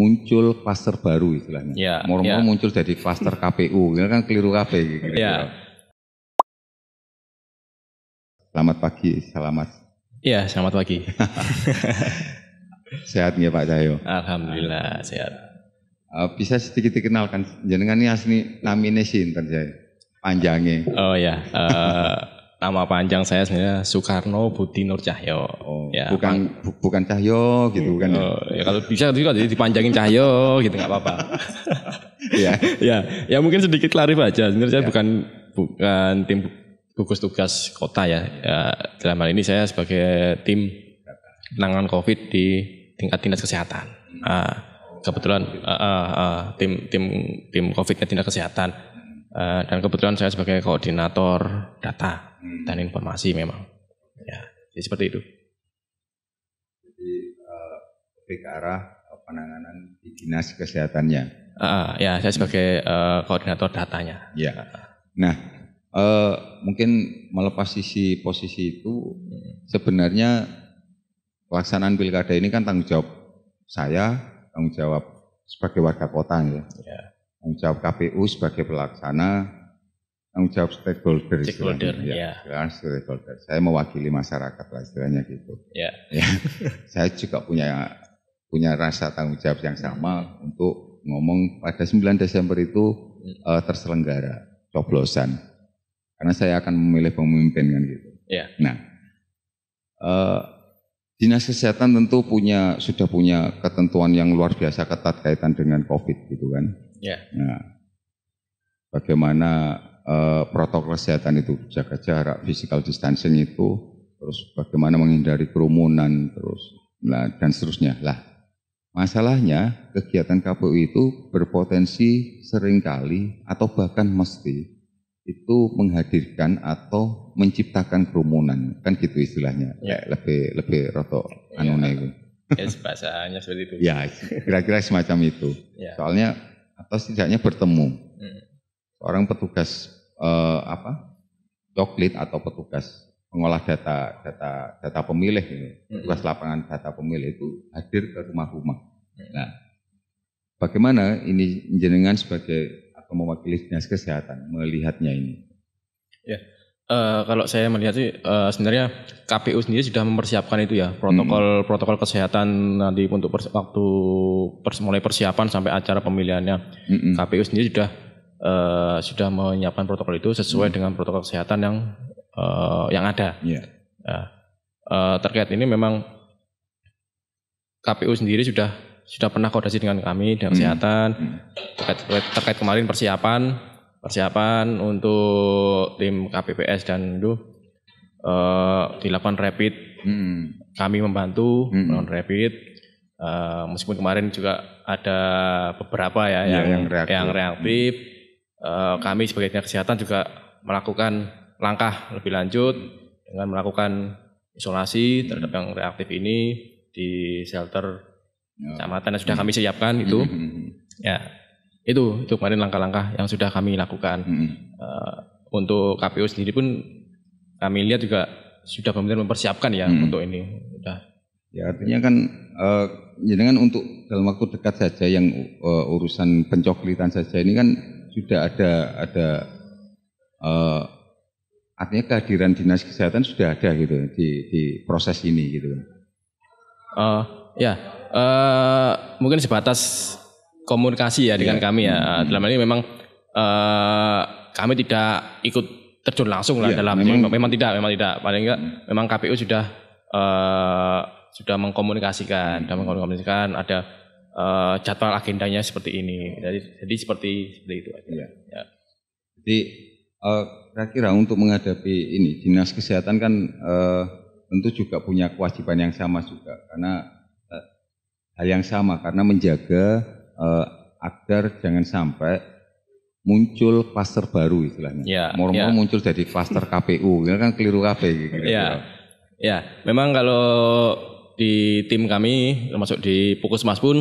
muncul klaster baru istilahnya. Ya, Moro-moro muncul jadi klaster KPU, ini kan keliru kabeh gitu. Ya. Selamat pagi, selamat. Iya, selamat pagi. Sehat nggih Pak Cahyo? Alhamdulillah sehat. Bisa sedikit dikenalkan jenengan ini asli namine sinten saya? Panjangnya. Oh ya, nama panjang saya sebenarnya Soekarno Budi Nur Cahyo. Oh, ya, bukan Cahyo gitu kan? Oh, ya kalau bisa juga jadi dipanjangin Cahyo gitu nggak apa-apa. ya mungkin sedikit klarif aja. Sebenarnya saya bukan tim gugus tugas kota ya. Dalam hal ini saya sebagai tim penanganan COVID di tingkat dinas kesehatan. Kebetulan tim COVID-nya dinas kesehatan. Dan kebetulan saya sebagai koordinator data dan informasi memang. Ya, jadi seperti itu. Jadi lebih ke arah penanganan di dinas kesehatannya. Ya, saya sebagai koordinator datanya. Ya. Nah, mungkin melepas posisi itu sebenarnya pelaksanaan pilkada ini kan tanggung jawab saya, tanggung jawab sebagai warga kota ya. Tanggung jawab KPU sebagai pelaksana, tanggung jawab stakeholder. Stakeholder. Saya mewakili masyarakat lah istilahnya gitu. Ya. Saya juga punya rasa tanggung jawab yang sama untuk ngomong pada 9 Desember itu terselenggara coblosan. Karena saya akan memilih pemimpin kan gitu. Ya. Nah, dinas kesehatan tentu sudah punya ketentuan yang luar biasa ketat kaitan dengan COVID gitu kan. Ya. Nah, bagaimana protokol kesehatan itu, jaga jarak, physical distancing itu, terus bagaimana menghindari kerumunan, dan seterusnya. Lah, masalahnya kegiatan KPU itu berpotensi seringkali atau bahkan mesti itu menghadirkan atau menciptakan kerumunan, kan gitu istilahnya. Ya. Lebih rotok anune. Ya, bahasanya seperti itu. Ya, kira-kira semacam itu. Ya. Soalnya atau setidaknya bertemu seorang petugas coklit atau petugas pengolah data pemilih ini, petugas lapangan data pemilih itu hadir ke rumah-rumah. Nah, bagaimana ini jenengan sebagai atau mewakili dinas kesehatan melihatnya ini? Ya, kalau saya melihat sih sebenarnya KPU sendiri sudah mempersiapkan itu ya protokol kesehatan nanti untuk mulai persiapan sampai acara pemilihannya. KPU sendiri sudah menyiapkan protokol itu sesuai dengan protokol kesehatan yang ada. Yeah. Terkait ini memang KPU sendiri sudah pernah koordinasi dengan kami dengan kesehatan terkait kemarin persiapan untuk tim KPPS dan itu dilakukan rapid. Kami membantu melakukan rapid. Meskipun kemarin juga ada beberapa yang reaktif. Kami sebagai dinas kesehatan juga melakukan langkah lebih lanjut dengan melakukan isolasi terhadap yang reaktif ini di shelter kecamatan yang sudah kami siapkan itu. Ya. Itu kemarin langkah-langkah yang sudah kami lakukan. Untuk KPU sendiri pun kami lihat juga sudah benar-benar mempersiapkan ya untuk ini. Ya, artinya kan jenengan untuk dalam waktu dekat saja yang urusan pencoklitan saja ini kan sudah ada artinya kehadiran dinas kesehatan sudah ada gitu di proses ini gitu. Mungkin sebatas komunikasi ya dengan kami ya. Dalam hal ini memang kami tidak ikut terjun langsung lah dalam memang tidak paling enggak memang KPU sudah mengkomunikasikan ada jadwal agendanya seperti ini. Jadi seperti itu aja. Ya. Jadi kira-kira untuk menghadapi ini dinas kesehatan kan tentu juga punya kewajiban yang sama juga karena hal yang sama karena menjaga agar jangan sampai muncul klaster baru istilahnya. Moro-moro muncul jadi klaster KPU, ini kan keliru kabeh gitu. Ya, memang kalau di tim kami termasuk di Puskesmas pun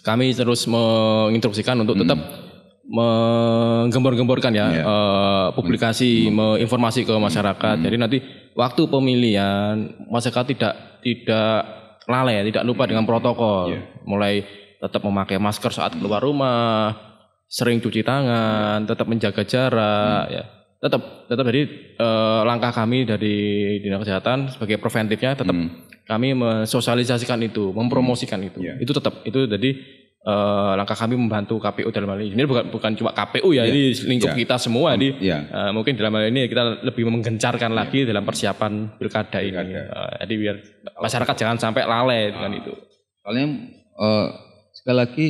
kami terus menginstruksikan untuk tetap menggembor-gemborkan publikasi, informasi ke masyarakat. Jadi nanti waktu pemilihan masyarakat tidak lalai, tidak lupa dengan protokol. Mulai tetap memakai masker saat keluar rumah, sering cuci tangan, tetap menjaga jarak, ya. Tetap dari langkah kami dari Dinas Kesehatan sebagai preventifnya tetap kami mensosialisasikan itu, mempromosikan itu. Itu tetap itu jadi langkah kami membantu KPU dalam hal ini. Ini bukan cuma KPU ya, ini lingkup kita semua. Jadi mungkin dalam hal ini kita lebih menggencarkan lagi dalam persiapan pilkada ini. Jadi biar masyarakat jangan sampai lalai dengan itu. Soalnya sekali lagi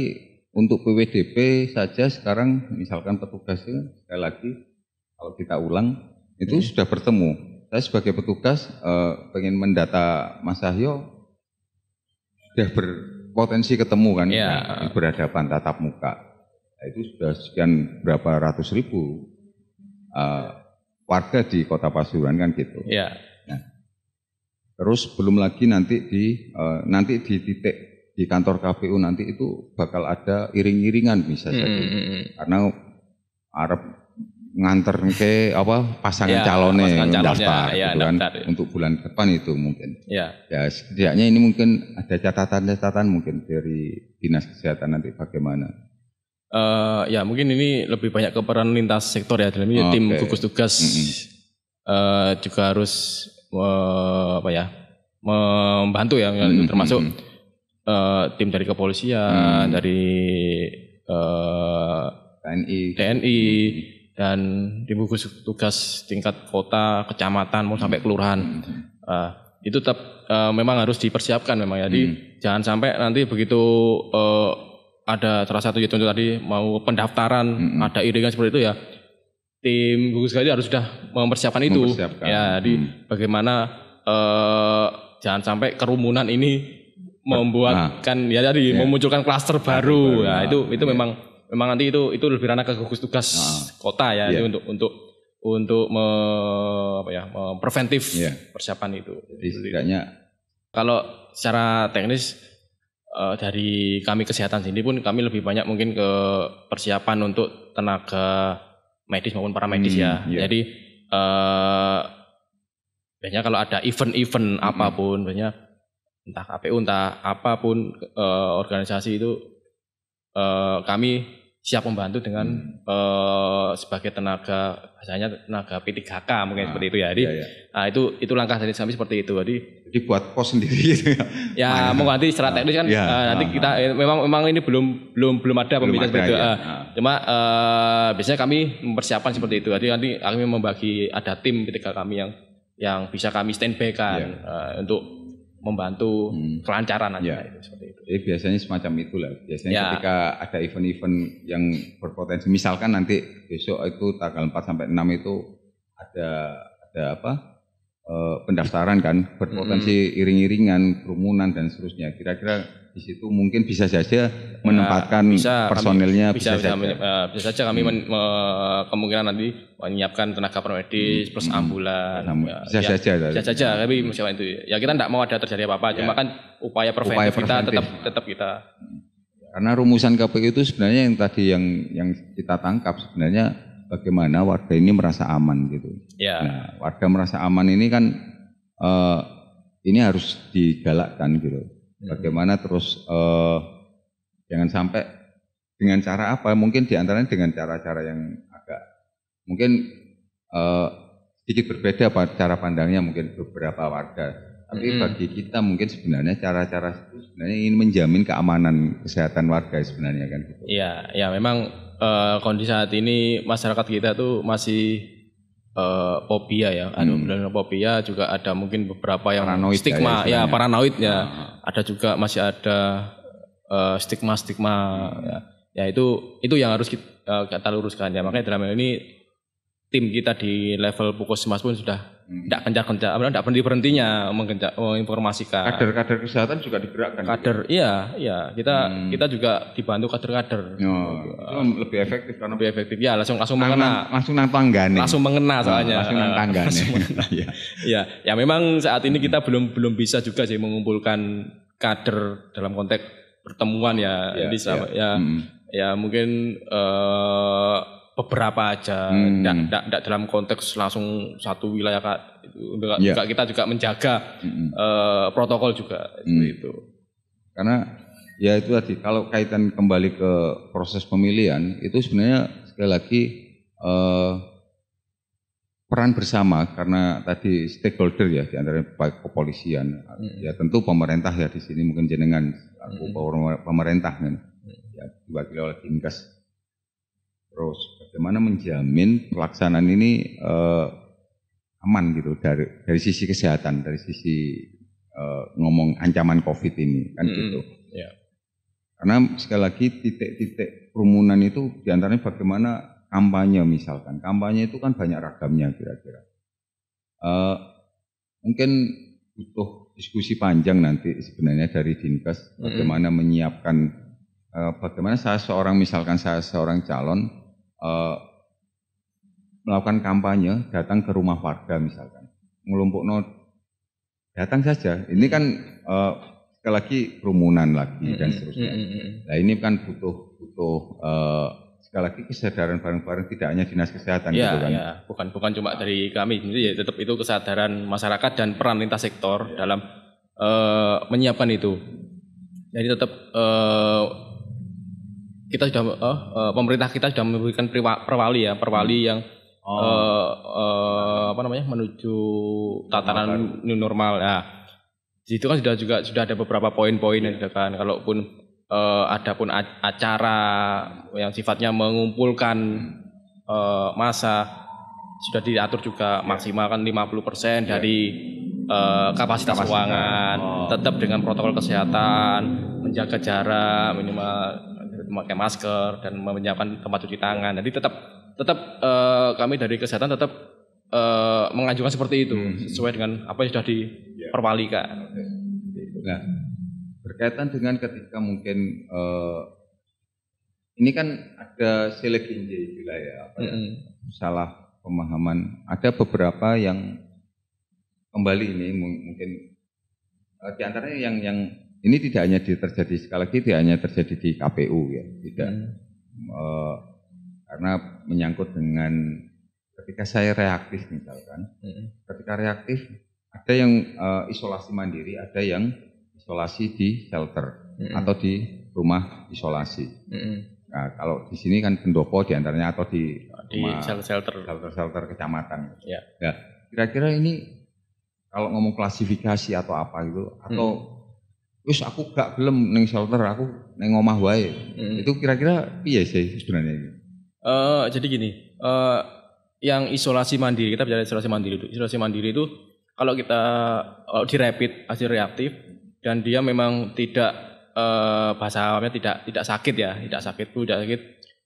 untuk PWDP saja sekarang misalkan petugasnya sekali lagi kalau kita ulang itu sudah bertemu. Saya sebagai petugas pengen mendata Mas Sahyo sudah berpotensi ketemu kan, berhadapan tatap muka. Nah, itu sudah sekian berapa ratus ribu warga di Kota Pasuruan kan gitu. Nah, terus belum lagi nanti di titik di kantor KPU nanti itu bakal ada iring-iringan bisa saja. Karena Arab nganter ke pasangan calonnya daftar gitu kan untuk bulan depan itu mungkin. Ya setidaknya ini mungkin ada catatan-catatan mungkin dari Dinas Kesehatan nanti bagaimana. Ya mungkin ini lebih banyak ke peran lintas sektor ya dalam ini tim gugus tugas juga harus membantu ya termasuk tim dari kepolisian, dari TNI dan tim gugus tugas tingkat kota, kecamatan mau sampai kelurahan. Itu tetap memang harus dipersiapkan memang ya. Jadi jangan sampai nanti begitu ada salah satu contoh tadi mau pendaftaran ada iringan seperti itu ya. Tim gugus tugas harus sudah mempersiapkan itu. Ya, jadi bagaimana jangan sampai kerumunan ini membuatkan ya tadi memunculkan klaster baru. Ya, itu memang nanti itu lebih ranah ke gugus tugas kota ya untuk preventif persiapan itu. Jadi setidaknya kalau secara teknis dari kami kesehatan sini pun kami lebih banyak mungkin ke persiapan untuk tenaga medis maupun paramedis ya. Jadi biasanya kalau ada event-event apapun, biasanya entah KPU entah apapun organisasi itu kami siap membantu dengan sebagai tenaga P3K mungkin seperti itu ya. Jadi itu langkah dari kami seperti itu. Jadi buat pos sendiri gitu ya. Ya mau nanti secara teknis kan nanti kita memang ini belum ada pembicaraan seperti itu. Cuma biasanya kami mempersiapkan seperti itu. Jadi nanti kami membagi ada tim P3K kami yang bisa kami standby kan untuk membantu kelancaran aja itu seperti itu. Jadi biasanya semacam itulah. Biasanya ketika ada event-event yang berpotensi, misalkan nanti besok itu tanggal 4 sampai 6 itu ada pendaftaran kan, berpotensi iring-iringan, kerumunan dan seterusnya. Kira-kira di situ mungkin bisa saja menempatkan personilnya bisa saja kami kemungkinan nanti menyiapkan tenaga paramedis plus ambulan. Bisa saja tapi misalnya itu ya kita tidak mau ada terjadi apa-apa, cuma kan upaya preventif kita tetap kita. Karena rumusan KPU itu sebenarnya yang tadi yang kita tangkap sebenarnya bagaimana warga ini merasa aman gitu. Nah, warga merasa aman ini kan ini harus digalakkan gitu. Bagaimana terus jangan sampai dengan cara apa? Mungkin diantaranya dengan cara-cara yang agak mungkin sedikit berbeda cara pandangnya mungkin beberapa warga. Tapi bagi kita mungkin sebenarnya cara-cara itu sebenarnya ingin menjamin keamanan kesehatan warga sebenarnya kan gitu. Iya, memang kondisi saat ini masyarakat kita tuh masih fobia ya, fobia juga ada mungkin beberapa yang paranoid stigma paranoid ya. Ada juga masih ada stigma ya itu yang harus kita luruskan ya. Makanya dalam hal ini tim kita di level Puskesmas pun sudah tidak kencang-kencang, tidak berhenti-berhentinya menginformasikan. Kader-kader kesehatan juga digerakkan. Iya, kita juga dibantu kader-kader. Itu lebih efektif karena lebih efektif. Ya, langsung mengena. Langsung nang tanggane. Langsung mengena soalnya. Langsung nang tanggane. Ya memang saat ini kita belum bisa juga sih mengumpulkan kader dalam konteks pertemuan ya. Ya mungkin beberapa aja, tidak dalam konteks langsung satu wilayah itu. Kita juga menjaga protokol juga itu. Karena Ya itu tadi, kalau kaitan kembali ke proses pemilihan, itu sebenarnya sekali lagi peran bersama, karena tadi stakeholder ya, di antara baik kepolisian, ya tentu pemerintah ya di sini mungkin jenengan aku pemerintah kan, ya diwakili oleh Dinkes. Terus bagaimana menjamin pelaksanaan ini aman gitu dari sisi kesehatan, dari sisi ngomong ancaman COVID ini kan gitu. Yeah. Karena sekali lagi titik-titik kerumunan itu diantaranya bagaimana kampanye misalkan. Kampanye itu kan banyak ragamnya kira-kira. Mungkin butuh diskusi panjang nanti sebenarnya dari Dinkes bagaimana menyiapkan, bagaimana saya seorang calon melakukan kampanye, datang ke rumah warga misalkan, ngelompokno datang saja. Ini kan sekali lagi kerumunan lagi dan seterusnya. Nah ini kan butuh sekali lagi kesadaran bareng-bareng, tidak hanya dinas kesehatan ya, gitu kan. Ya, bukan cuma dari kami, jadi ya tetap itu kesadaran masyarakat dan peran lintas sektor dalam menyiapkan itu. Jadi tetap kita sudah pemerintah kita sudah memberikan perwali yang menuju tatanan new normal. Nah, di situ kan sudah ada beberapa poin-poin yang kan, kalaupun adapun acara yang sifatnya mengumpulkan massa sudah diatur juga maksimal kan 50% dari kapasitas ruangan, tetap dengan protokol kesehatan, menjaga jarak minimal, memakai masker dan menyiapkan tempat cuci tangan. Jadi tetap kami dari kesehatan tetap mengajukan seperti itu sesuai dengan apa yang sudah diperwalikan. Nah, berkaitan dengan ketika mungkin ini kan ada seleginje wilayah salah pemahaman. Ada beberapa yang kembali ini mungkin diantaranya yang ini tidak hanya terjadi sekali lagi, tidak hanya terjadi di KPU ya, tidak karena menyangkut dengan ketika saya reaktif misalkan, ketika reaktif ada yang isolasi mandiri, ada yang isolasi di shelter atau di rumah isolasi. Nah, kalau di sini kan pendopo diantaranya atau di shelter kecamatan. Ya. Nah, kira-kira ini kalau ngomong klasifikasi atau apa gitu, atau wis aku gak gelem ning shelter, aku ning omah wae. Itu kira-kira piye sih sebenarnya ini? Jadi gini, yang isolasi mandiri, kita bicara isolasi mandiri itu. Isolasi mandiri itu kalau kita di rapid hasil reaktif dan dia memang tidak bahasa awamnya tidak sakit ya, tidak sakit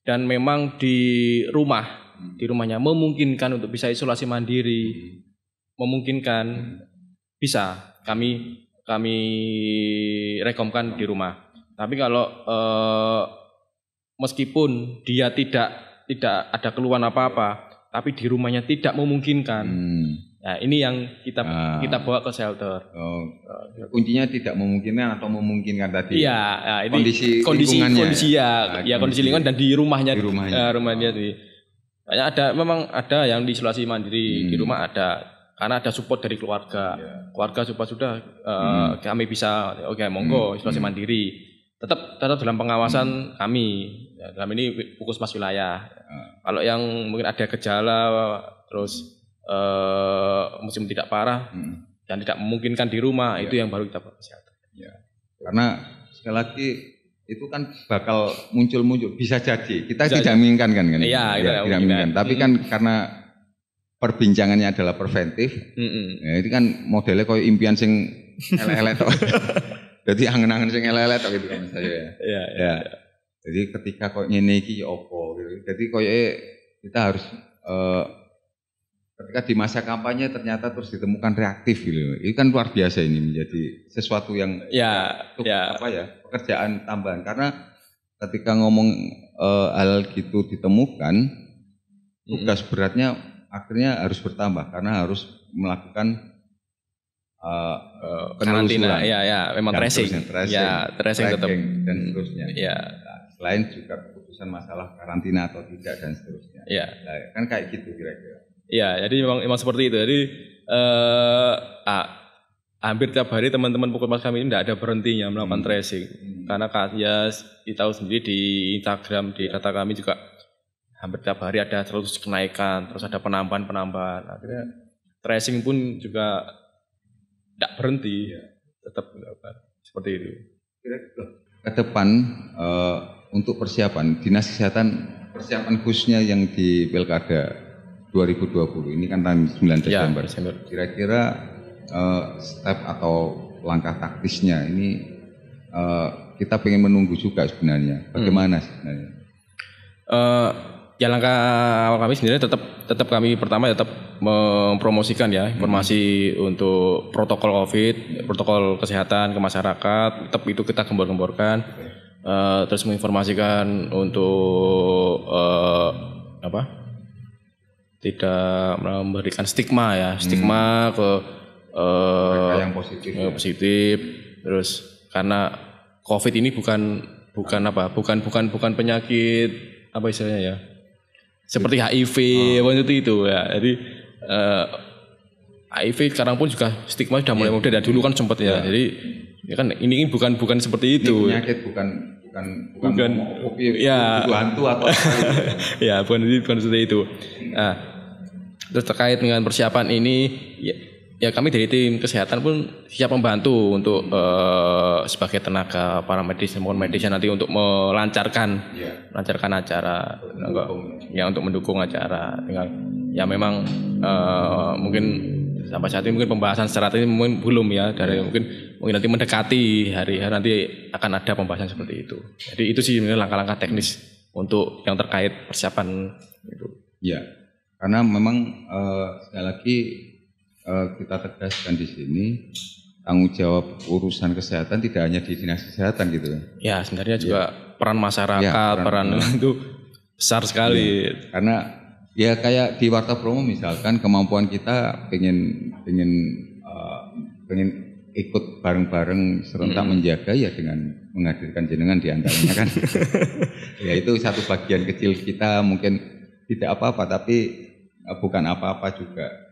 dan memang di rumahnya memungkinkan untuk bisa isolasi mandiri, memungkinkan bisa kami rekomkan di rumah. Tapi kalau meskipun dia tidak ada keluhan apa-apa, tapi di rumahnya tidak memungkinkan. Nah, ini yang kita bawa ke shelter. Kuncinya tidak memungkinkan atau memungkinkan tadi. Iya, nah, ini kondisi lingkungan dan di rumahnya. Rumahnya. Memang ada yang diisolasi mandiri di rumah ada, karena ada support dari keluarga. Keluarga sudah kami bisa monggo isolasi mandiri. Tetap dalam pengawasan kami. Ya, dalam ini Puskesmas wilayah. Kalau yang mungkin ada gejala terus musim tidak parah dan tidak memungkinkan di rumah, itu yang baru kita bawa kesehatan. Ya. Karena sekali lagi itu kan bakal muncul bisa jadi. Kita tidak menginginkan kan? Iya, tidak menginginkan. Tapi kan karena perbincangannya adalah preventif, ya, itu kan modelnya kayak impian sing elek-elek. Jadi angen-angen sing elek-elek gitu kan saya. Ya. Jadi ketika kok ngene iki opo gitu. Jadi koyoke kita harus ketika di masa kampanye ternyata terus ditemukan reaktif gitu. Ini kan luar biasa, ini menjadi sesuatu yang pekerjaan tambahan, karena ketika ngomong hal gitu ditemukan, tugas beratnya akhirnya harus bertambah karena harus melakukan karantina, memang tracing tetap dan seterusnya. Ya. Nah, selain juga keputusan masalah karantina atau tidak dan seterusnya. Ya. Nah, kan kayak gitu kira-kira. Ya, jadi memang seperti itu. Jadi hampir tiap hari teman-teman Puskesmas kami ini tidak ada berhentinya melakukan tracing. Karena ya tahu sendiri di Instagram, di data kami juga hampir tiap hari ada terus kenaikan, terus ada penambahan. Akhirnya tracing pun juga tidak berhenti, tetap seperti itu. Ke depan untuk persiapan Dinas Kesehatan, persiapan khususnya yang di Pilkada 2020 ini kan tanggal 9 Desember. Ya, kira-kira step atau langkah taktisnya ini kita pengen menunggu juga sebenarnya. Bagaimana sebenarnya? Ya langkah awal kami sendiri tetap kami pertama tetap mempromosikan ya informasi untuk protokol COVID, protokol kesehatan ke masyarakat, tetap itu kita gembor-gemborkan. Terus menginformasikan untuk tidak memberikan stigma ke yang positif. Terus karena COVID ini bukan penyakit apa istilahnya ya, seperti HIV itu ya. Jadi HIV sekarang pun juga stigma sudah mulai mudah. Dulu kan sempat ya. Jadi ya kan ini bukan seperti itu. Ini penyakit bukan ya hantu atau apa gitu. Ya bukan seperti itu. Nah, terus terkait dengan persiapan ini ya kami dari tim kesehatan pun siap membantu untuk sebagai tenaga paramedis maupun medis nanti untuk melancarkan acara, untuk mendukung acara. Ya memang mungkin sampai saat ini mungkin pembahasan secara ini mungkin belum ya, mungkin nanti mendekati hari nanti akan ada pembahasan seperti itu. Jadi itu sih langkah-langkah teknis untuk yang terkait persiapan itu. Ya, karena memang sekali lagi kita tegaskan di sini tanggung jawab urusan kesehatan tidak hanya di Dinas Kesehatan gitu. Ya, sebenarnya juga peran masyarakat, peran itu besar sekali. Ya, karena ya kayak di Warta Promo misalkan kemampuan kita pengen ikut bareng-bareng serentak menjaga ya dengan menghadirkan jenengan di antaranya kan. Ya itu satu bagian kecil kita, mungkin tidak apa-apa tapi bukan apa-apa juga.